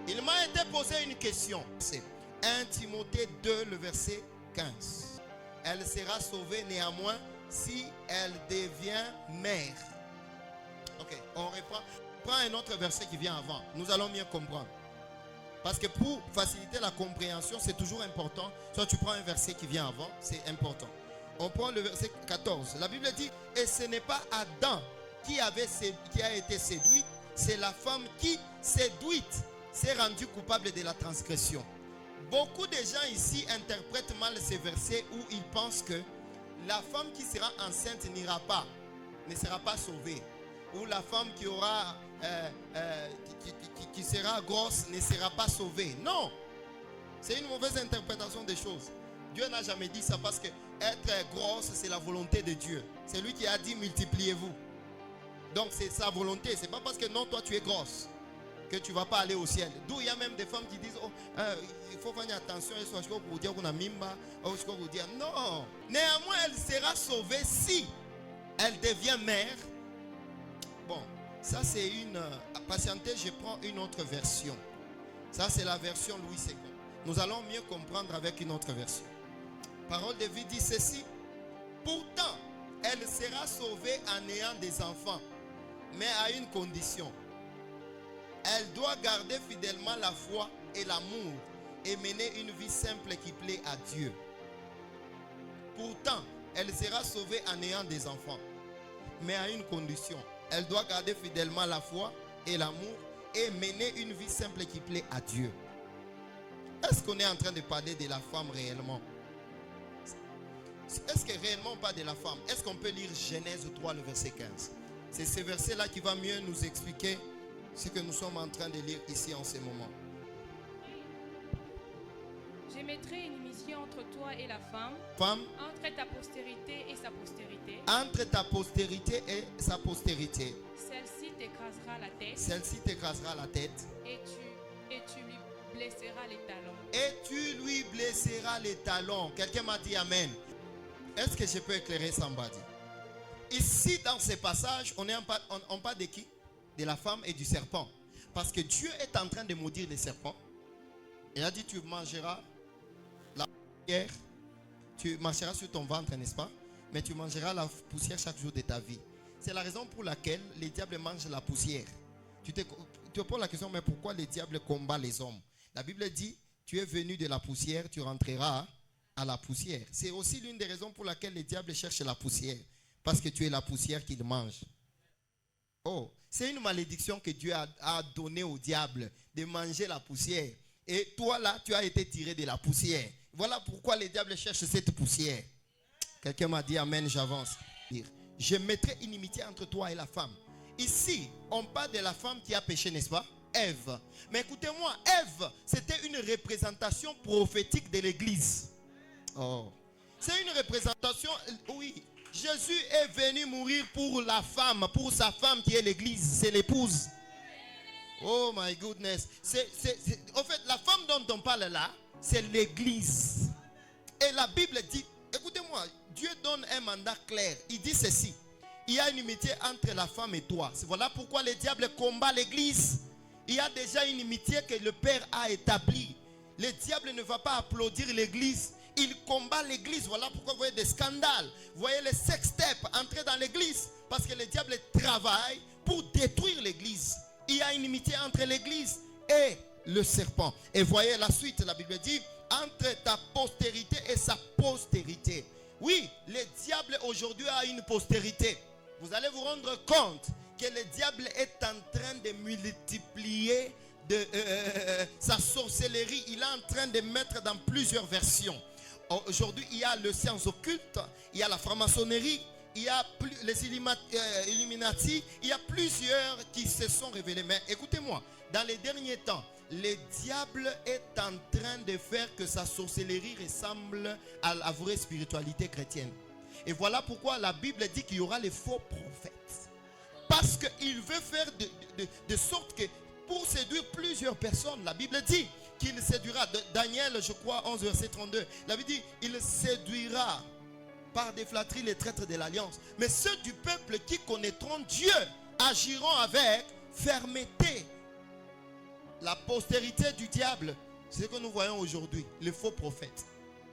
Il m'a été posé une question. C'est 1 Timothée 2, le verset 15. Elle sera sauvée néanmoins si elle devient mère. Ok, on reprend. Prends un autre verset qui vient avant. Nous allons mieux comprendre. Parce que pour faciliter la compréhension, c'est toujours important. Soit tu prends un verset qui vient avant, c'est important. On prend le verset 14. La Bible dit, et ce n'est pas Adam qui a été séduit, c'est la femme qui, séduite, s'est rendue coupable de la transgression. Beaucoup de gens ici interprètent mal ces versets où ils pensent que la femme qui sera enceinte ne sera pas sauvée. Ou la femme qui aura qui sera grosse ne sera pas sauvée. Non, c'est une mauvaise interprétation des choses. Dieu n'a jamais dit ça parce que être grosse c'est la volonté de Dieu. C'est lui qui a dit multipliez-vous. Donc c'est sa volonté. C'est pas parce que non toi tu es grosse que tu vas pas aller au ciel. D'où il y a même des femmes qui disent il faut faire attention pour dire qu'on a mimba pour dire non. Néanmoins elle sera sauvée si elle devient mère. Bon, ça c'est une... Patientez, je prends une autre version. Ça c'est la version Louis II. Nous allons mieux comprendre avec une autre version. Parole de vie dit ceci. Pourtant, elle sera sauvée en ayant des enfants, mais à une condition. Elle doit garder fidèlement la foi et l'amour et mener une vie simple qui plaît à Dieu. Pourtant, elle sera sauvée en ayant des enfants, mais à une condition. Elle doit garder fidèlement la foi et l'amour et mener une vie simple qui plaît à Dieu. Est-ce qu'on est en train de parler de la femme réellement? Est-ce que réellement on parle de la femme? Est-ce qu'on peut lire Genèse 3, le verset 15? C'est ce verset-là qui va mieux nous expliquer ce que nous sommes en train de lire ici en ce moment. Je mettrai une mission entre toi et la femme, entre ta postérité et sa postérité. Entre ta postérité et sa postérité. Celle-ci t'écrasera la tête. Celle-ci t'écrasera la tête. Et tu lui blesseras les talons. Et tu lui blesseras les talons. Quelqu'un m'a dit amen. Est-ce que je peux éclairer somebody? Ici dans ces passages, on parle de qui? De la femme et du serpent. Parce que Dieu est en train de maudire les serpents. Il a dit tu mangeras la poussière, tu marcheras sur ton ventre, n'est-ce pas? Mais tu mangeras la poussière chaque jour de ta vie. C'est la raison pour laquelle les diables mangent la poussière. Tu te poses la question, mais pourquoi les diables combattent les hommes? La Bible dit, tu es venu de la poussière, tu rentreras à la poussière. C'est aussi l'une des raisons pour laquelle les diables cherchent la poussière. Parce que tu es la poussière qu'ils mangent. Oh, c'est une malédiction que Dieu a donnée au diable de manger la poussière. Et toi là, tu as été tiré de la poussière. Voilà pourquoi les diables cherchent cette poussière. Quelqu'un m'a dit amen, j'avance. Je mettrai inimitié entre toi et la femme. Ici, on parle de la femme qui a péché, n'est-ce pas? Ève. Mais écoutez-moi, Ève, c'était une représentation prophétique de l'église. Oh. C'est une représentation, oui. Jésus est venu mourir pour la femme, pour sa femme qui est l'église, c'est l'épouse. Oh my goodness. En fait, la femme dont on parle là, c'est l'église. Et la Bible dit, écoutez-moi, Dieu donne un mandat clair. Il dit ceci. Il y a une inimitié entre la femme et toi. Voilà pourquoi le diable combat l'église. Il y a déjà une inimitié que le Père a établie. Le diable ne va pas applaudir l'église. Il combat l'église. Voilà pourquoi vous voyez des scandales. Vous voyez les sextepes entrer dans l'église. Parce que le diable travaille pour détruire l'église. Il y a une inimitié entre l'église et le serpent. Et voyez la suite, la Bible dit, entre ta postérité et sa postérité. Oui, le diable aujourd'hui a une postérité. Vous allez vous rendre compte que le diable est en train de multiplier sa sorcellerie. Il est en train de mettre dans plusieurs versions. Aujourd'hui, il y a le science occulte, il y a la franc-maçonnerie, il y a les Illuminati, il y a plusieurs qui se sont révélés. Mais écoutez-moi, dans les derniers temps, le diable est en train de faire que sa sorcellerie ressemble à la vraie spiritualité chrétienne. Et voilà pourquoi la Bible dit qu'il y aura les faux prophètes. Parce qu'il veut faire de sorte que pour séduire plusieurs personnes, la Bible dit qu'il séduira. Daniel, je crois, 11 verset 32. La Bible dit, il séduira par des flatteries les traîtres de l'alliance. Mais ceux du peuple qui connaîtront Dieu agiront avec fermeté. La postérité du diable, c'est ce que nous voyons aujourd'hui, le faux prophète.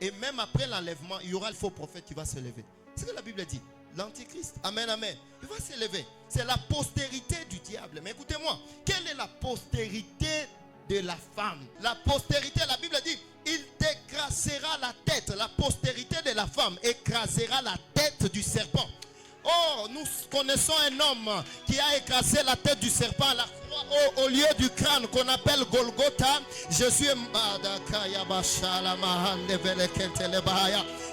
Et même après l'enlèvement, il y aura le faux prophète qui va se lever. C'est ce que la Bible dit. L'antichrist, amen, amen, il va se lever. C'est la postérité du diable. Mais écoutez-moi, quelle est la postérité de la femme? La postérité, la Bible dit, il t'écrasera la tête. La postérité de la femme écrasera la tête du serpent. Oh, nous connaissons un homme qui a écrasé la tête du serpent à la croix au lieu du crâne qu'on appelle Golgotha. Je suis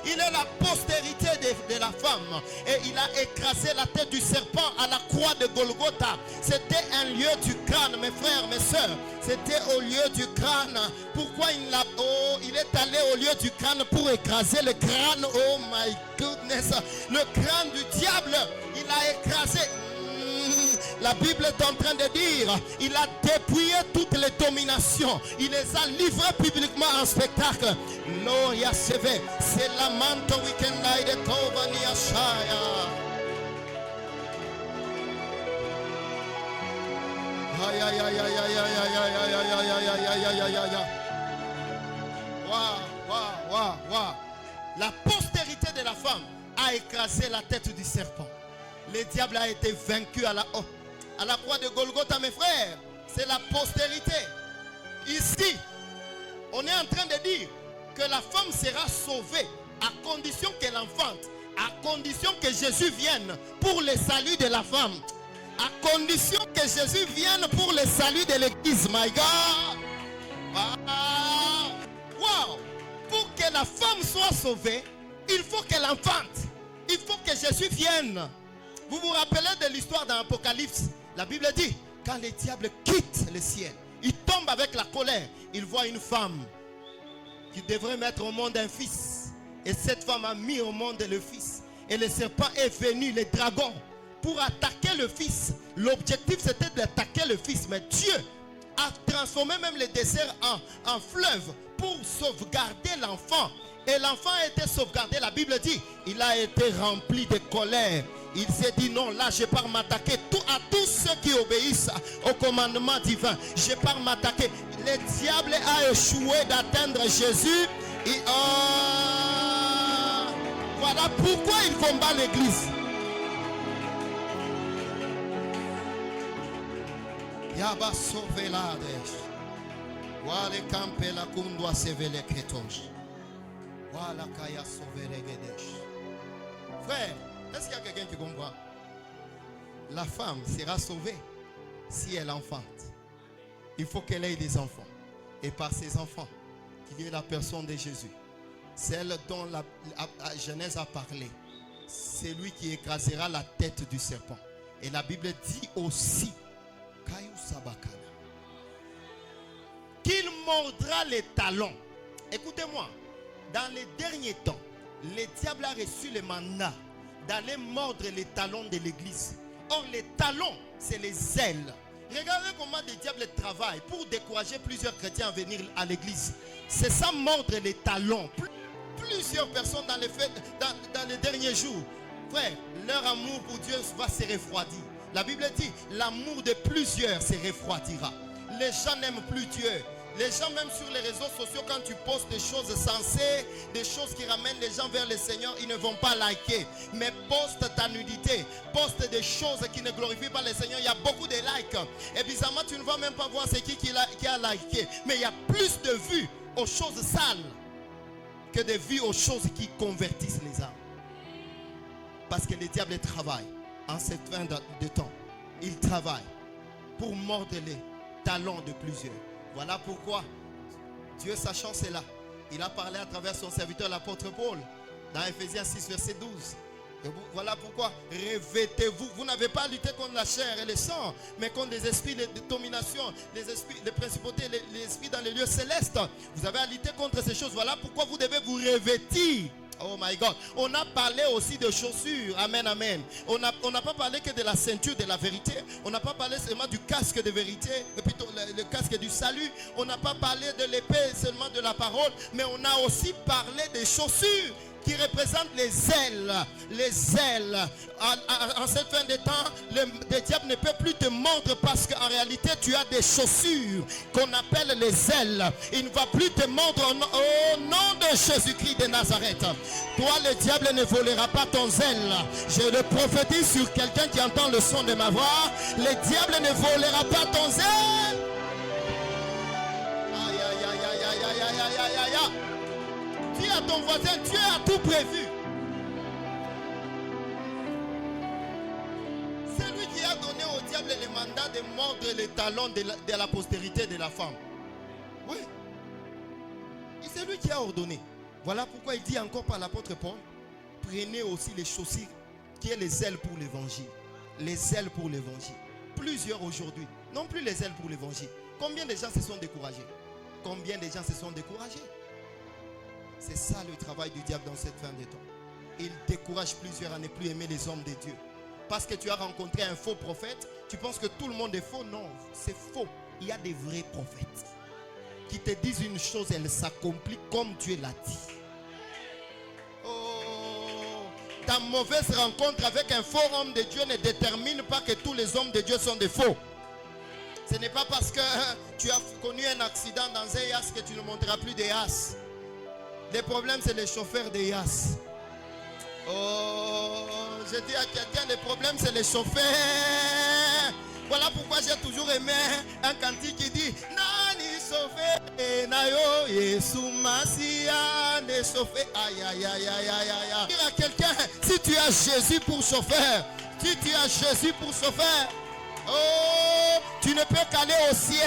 il est la postérité de la femme et il a écrasé la tête du serpent à la croix de Golgotha. C'était un lieu du crâne, mes frères, mes soeurs. C'était au lieu du crâne. Pourquoi il est allé au lieu du crâne pour écraser le crâne? Oh my goodness. Le crâne du diable, il a écrasé. La Bible est en train de dire, il a dépouillé toutes les dominations. Il les a livrées publiquement en spectacle. Gloria Seve, c'est la manto weekend night de Kovania Shaya. Aïe aïe aïe aïe aïe aïe aïe aïe aïe aïe aïe aïe aïe aïe. Waouh. La postérité de la femme a écrasé la tête du serpent. Le diable a été vaincu à la croix de Golgotha, mes frères. C'est la postérité. Ici, on est en train de dire que la femme sera sauvée à condition qu'elle enfante, à condition que Jésus vienne pour le salut de la femme, à condition que Jésus vienne pour le salut de l'église. My God. Wow. Pour que la femme soit sauvée, il faut qu'elle enfante. Il faut que Jésus vienne. Vous vous rappelez de l'histoire dans l'Apocalypse? La Bible dit, quand le diable quitte le ciel, il tombe avec la colère. Il voit une femme qui devrait mettre au monde un fils. Et cette femme a mis au monde le fils. Et le serpent est venu, le dragon, pour attaquer le fils. L'objectif c'était d'attaquer le fils. Mais Dieu a transformé même le désert en fleuve pour sauvegarder l'enfant. Et l'enfant a été sauvegardé. La Bible dit, il a été rempli de colère. Il s'est dit non, là je pars m'attaquer à tous ceux qui obéissent au commandement divin. Je pars m'attaquer. Le diable a échoué d'atteindre Jésus. Et voilà pourquoi il combat l'église. Yaba sauvelades. Wale campe la kundwa sevele kretosh. Wala kaya sauver gedesh. Frère, est-ce qu'il y a quelqu'un qui comprend? La femme sera sauvée si elle enfante. Il faut qu'elle ait des enfants. Et par ses enfants, qu'il y ait la personne de Jésus. Celle dont la Genèse a parlé. C'est lui qui écrasera la tête du serpent. Et la Bible dit aussi qu'il mordra les talons. Écoutez-moi. Dans les derniers temps, le diable a reçu le mandat d'aller mordre les talons de l'église. Or, les talons, c'est les ailes. Regardez comment le diable travaille pour décourager plusieurs chrétiens à venir à l'église. C'est ça, mordre les talons. Plusieurs personnes dans les derniers jours, frère, leur amour pour Dieu va se refroidir. La Bible dit, l'amour de plusieurs se refroidira. Les gens n'aiment plus Dieu. Les gens, même sur les réseaux sociaux, quand tu postes des choses sensées, des choses qui ramènent les gens vers le Seigneur, ils ne vont pas liker. Mais poste ta nudité, poste des choses qui ne glorifient pas le Seigneur. Il y a beaucoup de likes. Et bizarrement, tu ne vas même pas voir c'est qui a liké. Mais il y a plus de vues aux choses sales que de vues aux choses qui convertissent les âmes. Parce que le diable travaille en cette fin de temps. Il travaille pour mordre les talons de plusieurs. Voilà pourquoi Dieu, sachant cela, il a parlé à travers son serviteur l'apôtre Paul dans Ephésiens 6 verset 12. Et voilà pourquoi revêtez-vous. Vous n'avez pas à lutter contre la chair et le sang, mais contre les esprits de domination, les esprits, les principautés, les esprits dans les lieux célestes. Vous avez à lutter contre ces choses. Voilà pourquoi vous devez vous revêtir. Oh my God. On a parlé aussi de chaussures. Amen, amen. On n'a pas parlé que de la ceinture de la vérité. On n'a pas parlé seulement du casque de vérité, plutôt le casque du salut. On n'a pas parlé de l'épée seulement de la parole, mais on a aussi parlé des chaussures. qui représente les ailes. Les ailes. En cette fin de temps, le diable ne peut plus te mordre parce qu'en réalité, tu as des chaussures qu'on appelle les ailes. Il ne va plus te mordre au nom de Jésus-Christ de Nazareth. Toi, le diable ne volera pas ton zèle. Je le prophétise sur quelqu'un qui entend le son de ma voix. Le diable ne volera pas ton zèle. Aïe, aïe, aïe, aïe, aïe, aïe, aïe, aïe, aïe, aïe. Dis à ton voisin, Dieu a tout prévu. C'est lui qui a donné au diable le mandat de mordre les talons de la postérité de la femme. Oui. Et c'est lui qui a ordonné. Voilà pourquoi il dit encore par l'apôtre Paul, prenez aussi les chaussures qui est les ailes pour l'évangile. Les ailes pour l'évangile. Plusieurs aujourd'hui n'ont plus les ailes pour l'évangile. Combien de gens se sont découragés? Combien de gens se sont découragés? C'est ça le travail du diable dans cette fin de temps. Il décourage plusieurs à ne plus aimer les hommes de Dieu. Parce que tu as rencontré un faux prophète, tu penses que tout le monde est faux? Non, c'est faux. Il y a des vrais prophètes qui te disent une chose, elle s'accomplit comme Dieu l'a dit. Oh, ta mauvaise rencontre avec un faux homme de Dieu ne détermine pas que tous les hommes de Dieu sont des faux. Ce n'est pas parce que tu as connu un accident dans un yas que tu ne monteras plus des yas. Le problème, c'est les chauffeurs des yas. Oh, je dis à quelqu'un, le problème, c'est les chauffeurs. Voilà pourquoi j'ai toujours aimé un cantique qui dit Nani sauvé, nayo Yesu Masia ne sauvé. Aïe, aïe, aïe, aïe, aïe, aïe. Dire à quelqu'un, si tu as Jésus pour chauffeur, si tu as Jésus pour chauffeur, oh, tu ne peux qu'aller au ciel.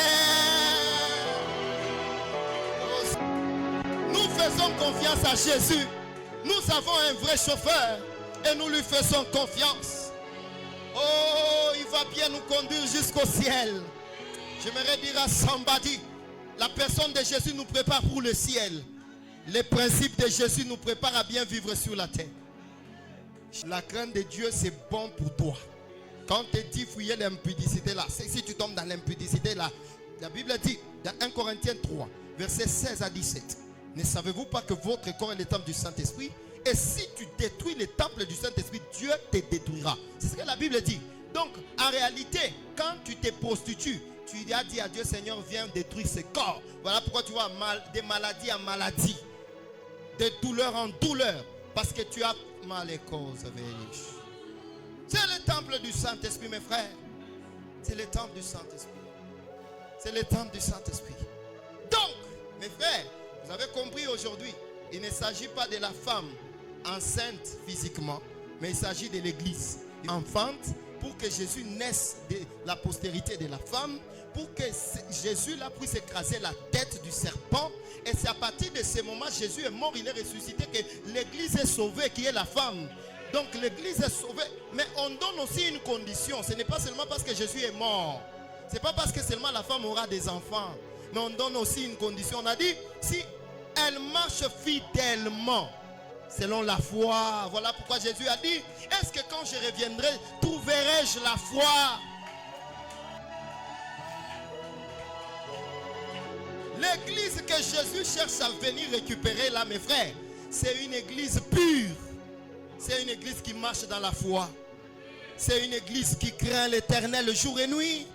Nous faisons confiance à Jésus. Nous avons un vrai chauffeur et nous lui faisons confiance. Oh, il va bien nous conduire jusqu'au ciel. J'aimerais dire à somebody, la personne de Jésus nous prépare pour le ciel. Les principes de Jésus nous préparent à bien vivre sur la terre. La crainte de Dieu, c'est bon pour toi. Quand on te dit fouiller l'impudicité là, si tu tombes dans l'impudicité là, la Bible dit dans 1 Corinthiens 3, versets 16 à 17. Ne savez-vous pas que votre corps est le temple du Saint-Esprit? Et si tu détruis le temple du Saint-Esprit, Dieu te détruira. C'est ce que la Bible dit. Donc, en réalité, quand tu te prostitues, tu as dit à Dieu, Seigneur, viens détruire ce corps. Voilà pourquoi tu vois des maladies en maladie, de douleur en douleur, parce que tu as mal les causes. C'est le temple du Saint-Esprit, mes frères. C'est le temple du Saint-Esprit. C'est le temple du Saint-Esprit. Donc, mes frères, vous avez compris aujourd'hui, il ne s'agit pas de la femme enceinte physiquement, mais il s'agit de l'église enfante pour que Jésus naisse de la postérité de la femme, pour que Jésus là puisse écraser la tête du serpent. Et c'est à partir de ce moment, Jésus est mort, il est ressuscité, que l'église est sauvée, qui est la femme. Donc l'église est sauvée, mais on donne aussi une condition. Ce n'est pas seulement parce que Jésus est mort. Ce n'est pas parce que seulement la femme aura des enfants. Mais on donne aussi une condition. On a dit, si elle marche fidèlement, selon la foi. Voilà pourquoi Jésus a dit, est-ce que quand je reviendrai, trouverai-je la foi? L'église que Jésus cherche à venir récupérer là, mes frères, c'est une église pure. C'est une église qui marche dans la foi. C'est une église qui craint l'Éternel jour et nuit.